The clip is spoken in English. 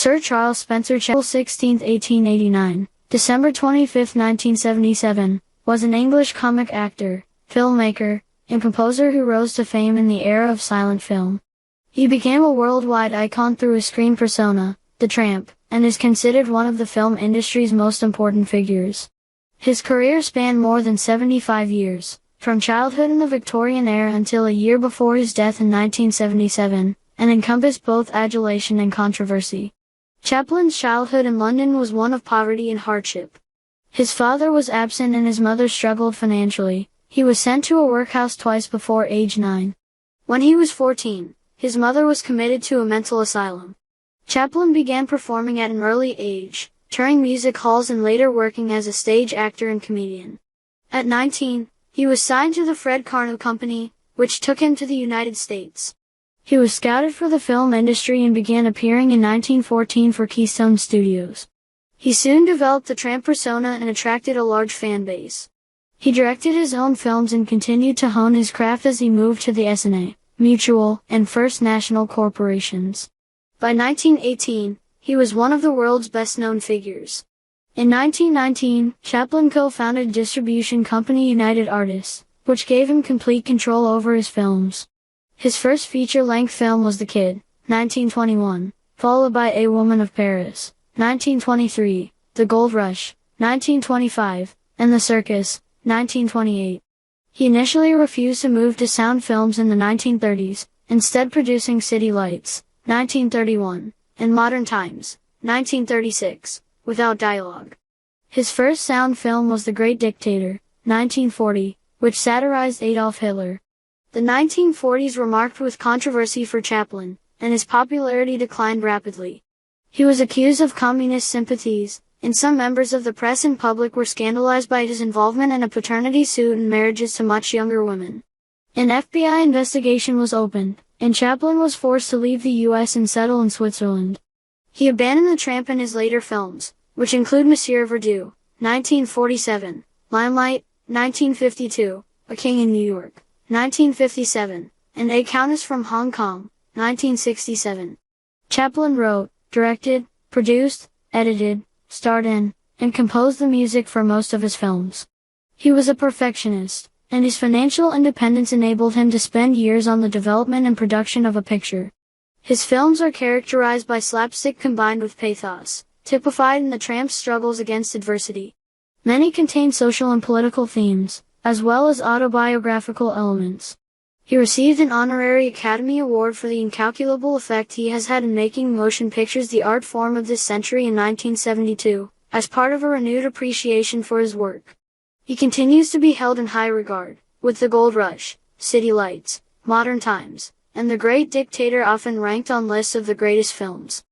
Sir Charles Spencer Chaplin, 16, 1889, December 25, 1977, was an English comic actor, filmmaker, and composer who rose to fame in the era of silent film. He became a worldwide icon through his screen persona, the Tramp, and is considered one of the film industry's most important figures. His career spanned more than 75 years, from childhood in the Victorian era until a year before his death in 1977, and encompassed both adulation and controversy. Chaplin's childhood in London was one of poverty and hardship. His father was absent and his mother struggled financially. He was sent to a workhouse twice before age 9. When he was 14, his mother was committed to a mental asylum. Chaplin began performing at an early age, touring music halls and later working as a stage actor and comedian. At 19, he was signed to the Fred Karno Company, which took him to the United States. He was scouted for the film industry and began appearing in 1914 for Keystone Studios. He soon developed the Tramp persona and attracted a large fan base. He directed his own films and continued to hone his craft as he moved to the S&A, Mutual, and First National corporations. By 1918, he was one of the world's best-known figures. In 1919, Chaplin co-founded distribution company United Artists, which gave him complete control over his films. His first feature-length film was The Kid, 1921, followed by A Woman of Paris, 1923, The Gold Rush, 1925, and The Circus, 1928. He initially refused to move to sound films in the 1930s, instead producing City Lights, 1931, and Modern Times, 1936, without dialogue. His first sound film was The Great Dictator, 1940, which satirized Adolf Hitler. The 1940s were marked with controversy for Chaplin, and his popularity declined rapidly. He was accused of communist sympathies, and some members of the press and public were scandalized by his involvement in a paternity suit and marriages to much younger women. An FBI investigation was opened, and Chaplin was forced to leave the U.S. and settle in Switzerland. He abandoned the Tramp in his later films, which include Monsieur Verdoux, 1947, Limelight, 1952, A King in New York, 1957, and A Countess from Hong Kong, 1967. Chaplin wrote, directed, produced, edited, starred in, and composed the music for most of his films. He was a perfectionist, and his financial independence enabled him to spend years on the development and production of a picture. His films are characterized by slapstick combined with pathos, typified in the Tramp's struggles against adversity. Many contain social and political themes, as well as autobiographical elements. He received an honorary Academy Award for the incalculable effect he has had in making motion pictures the art form of this century in 1972, as part of a renewed appreciation for his work. He continues to be held in high regard, with The Gold Rush, City Lights, Modern Times, and The Great Dictator often ranked on lists of the greatest films.